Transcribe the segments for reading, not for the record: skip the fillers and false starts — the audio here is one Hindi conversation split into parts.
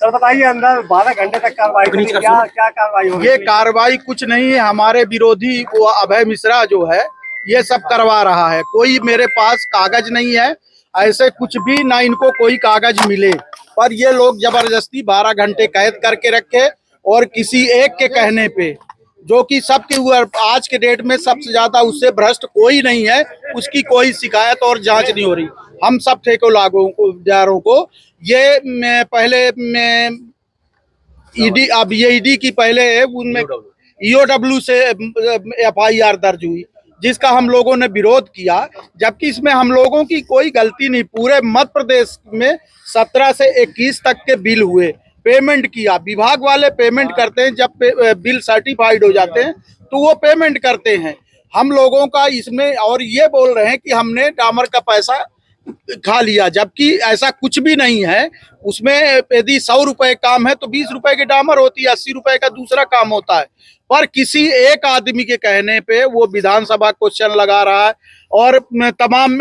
सर बताइए, अंदर 12 घंटे तक कार्रवाई, क्या कार्रवाई होगी? ये कार्रवाई कुछ नहीं है, हमारे विरोधी वो अभय मिश्रा जो है ये सब करवा रहा है। कोई मेरे पास कागज नहीं है, ऐसे कुछ भी ना इनको कोई कागज मिले, पर ये लोग जबरदस्ती 12 घंटे कैद करके रखे और किसी एक के कहने पे, जो कि सबके आज के डेट में सबसे ज्यादा उससे भ्रष्ट कोई नहीं है, उसकी कोई शिकायत और जांच नहीं हो रही। हम सब ठेकेदारों को ये पहले ईडी, अब ये ईडी की पहले उनमें ईओडब्ल्यू से एफआईआर दर्ज हुई, जिसका हम लोगों ने विरोध किया, जबकि इसमें हम लोगों की कोई गलती नहीं। पूरे मध्य प्रदेश में 17 से 21 तक के बिल हुए, पेमेंट किया, विभाग वाले पेमेंट करते हैं, जब बिल सर्टिफाइड हो जाते हैं तो वो पेमेंट करते हैं। हम लोगों का इसमें, और ये बोल रहे हैं कि हमने डामर का पैसा खा लिया, जबकि ऐसा कुछ भी नहीं है। उसमें यदि 100 रुपए काम है तो 20 रुपए की डामर होती है, 80 रुपए का दूसरा काम होता है। पर किसी एक आदमी के कहने पे वो विधानसभा क्वेश्चन लगा रहा है और तमाम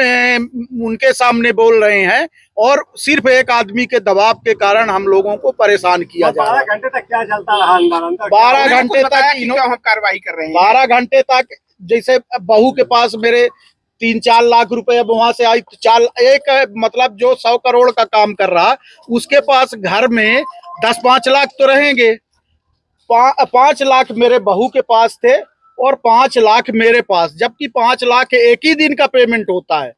उनके सामने बोल रहे हैं, और सिर्फ एक आदमी के दबाव के कारण हम लोगों को परेशान किया जा रहा है। 12 घंटे तक क्या चलता रहा अंदर? 12 घंटे तक इन्होंने कार्रवाई कर रहे हैं। 12 घंटे तक, जैसे बहू के पास मेरे 3-4 लाख रुपए अब वहां से आई, मतलब जो 100 करोड़ का काम कर रहा, उसके पास घर में 10-5 लाख तो रहेंगे। 5 लाख मेरे बहू के पास थे और 5 लाख मेरे पास, जबकि 5 लाख एक ही दिन का पेमेंट होता है।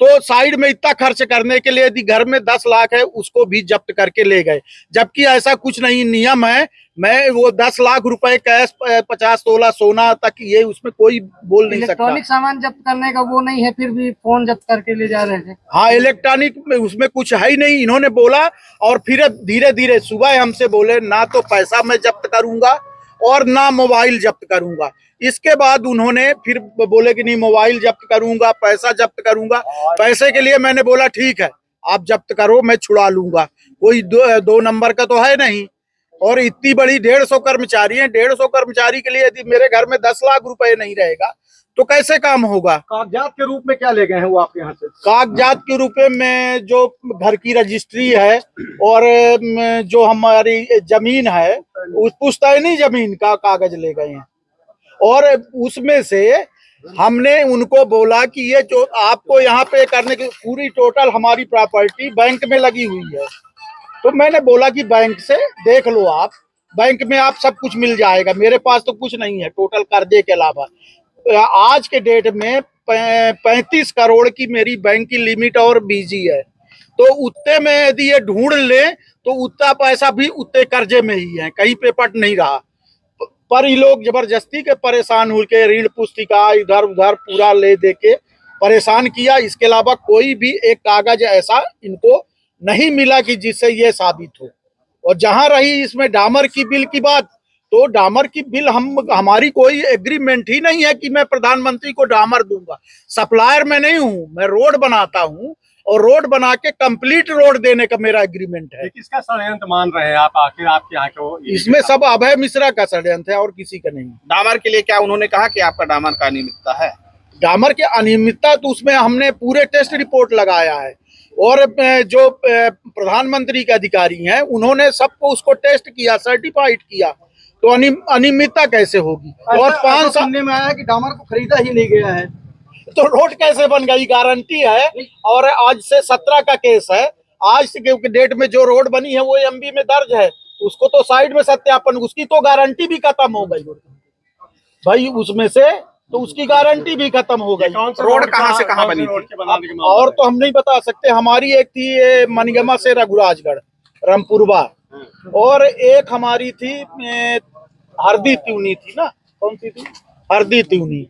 तो साइड में इतना खर्च करने के लिए यदि घर में 10 लाख है उसको भी जब्त करके ले गए, जबकि ऐसा कुछ नहीं। नियम है, मैं वो 10 लाख रुपए कैश, 50 तोला सोना तक, ये उसमें कोई बोल नहीं सकता। इलेक्ट्रॉनिक सामान जब्त करने का वो नहीं है, फिर भी फोन जब्त करके ले जा रहे थे। हाँ, इलेक्ट्रॉनिक में उसमें कुछ है ही नहीं। इन्होंने बोला और फिर धीरे धीरे सुबह हमसे बोले ना तो पैसा मैं जब्त करूंगा और ना मोबाइल जब्त करूंगा। इसके बाद उन्होंने फिर बोले कि नहीं, मोबाइल जब्त करूंगा, पैसा जब्त करूंगा। पैसे के लिए मैंने बोला ठीक है, आप जब्त करो, मैं छुड़ा लूंगा, कोई दो नंबर का तो है नहीं। और इतनी बड़ी 150 कर्मचारी हैं, 150 कर्मचारी के लिए यदि मेरे घर में 10 लाख रुपए नहीं रहेगा तो कैसे काम होगा? कागजात के रूप में क्या ले गए हैं वो आपके यहाँ से? कागजात के रूप में जो घर की रजिस्ट्री है और जो हमारी जमीन है, उस पुश्तैनी जमीन का कागज ले गए हैं। और उसमें से हमने उनको बोला कि ये जो आपको यहाँ पे करने की पूरी टोटल हमारी प्रॉपर्टी बैंक में लगी हुई है, तो मैंने बोला कि बैंक से देख लो, आप बैंक में आप सब कुछ मिल जाएगा, मेरे पास तो कुछ नहीं है टोटल कर्जे के अलावा। आज के डेट में 35 करोड़ की मेरी बैंक की लिमिट और बीजी है, तो उतने में यदि ये ढूंढ ले तो उतना पैसा भी उतने कर्जे में ही है, कहीं पे पट नहीं रहा। पर ये लोग जबरदस्ती के परेशान हो के ऋण पुस्तिका इधर उधर पूरा ले दे के परेशान किया। इसके अलावा कोई भी एक कागज ऐसा इनको नहीं मिला कि जिससे ये साबित हो। और जहां रही इसमें डामर की बिल की बात, तो डामर की बिल हमारी कोई एग्रीमेंट ही नहीं है कि मैं प्रधानमंत्री को डामर दूंगा। सप्लायर मैं नहीं हूं, मैं रोड बनाता हूं और रोड बना के कंप्लीट रोड देने का मेरा एग्रीमेंट है। किसका षड्यंत्र मान रहे हैं आप? आखिर आपके यहाँ को इसमें सब अभय मिश्रा का षड्यंत्र है और किसी का नहीं। डामर के लिए क्या उन्होंने कहा कि आपका डामर का अनियमितता है? डामर की अनियमितता तो उसमें हमने पूरे टेस्ट रिपोर्ट लगाया है, और जो प्रधानमंत्री के अधिकारी हैं उन्होंने सबको उसको टेस्ट किया, सर्टिफाइड किया, तो अनियमितता कैसे होगी? और 5 साल में आया कि डामर को खरीदा ही नहीं गया है, तो रोड कैसे बन गई? गारंटी है, और आज से 17 का केस है। आज के डेट में जो रोड बनी है वो एमबी में दर्ज है, उसको तो साइड में सत्यापन, उसकी तो गारंटी भी खत्म हो गई भाई, उसमें से तो उसकी गारंटी भी खत्म हो गई। रोड कहाँ से कहाँ बनी थी? और तो हम नहीं बता सकते। हमारी एक थी ये मनगमा से रघुराजगढ़ रामपुरवा, और एक हमारी थी हरदी त्यूनी थी ना, कौन सी थी? हरदी त्यूनी,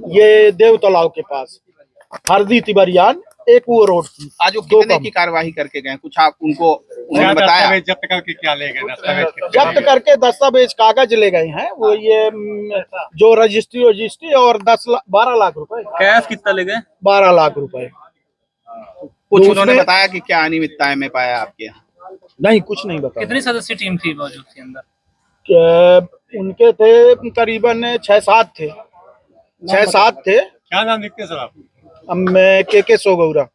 ये देव तालाब के पास हरदी तिबरियान, एक वो रोड थी। आज वो कितने की कार्यवाही करके गए, कुछ आप उन्होंने बताया? जब्त करके क्या ले गए? जब्त करके दस्तावेज कागज ले गए हैं, वो ये जो रजिस्ट्री और 12 लाख रुपए। कैश कितना ले गए? 12 लाख रुपए। कुछ उन्होंने बताया कि क्या अनियमितताएं में पाया आपके यहाँ? नहीं, कुछ नहीं बताया। कितनी सदस्य टीम थी मौजूद थी अंदर? उनके थे करीबन 6-7 थे। 6-7 थे। क्या नाम लिखते सर आप? मैं के सोगौरा।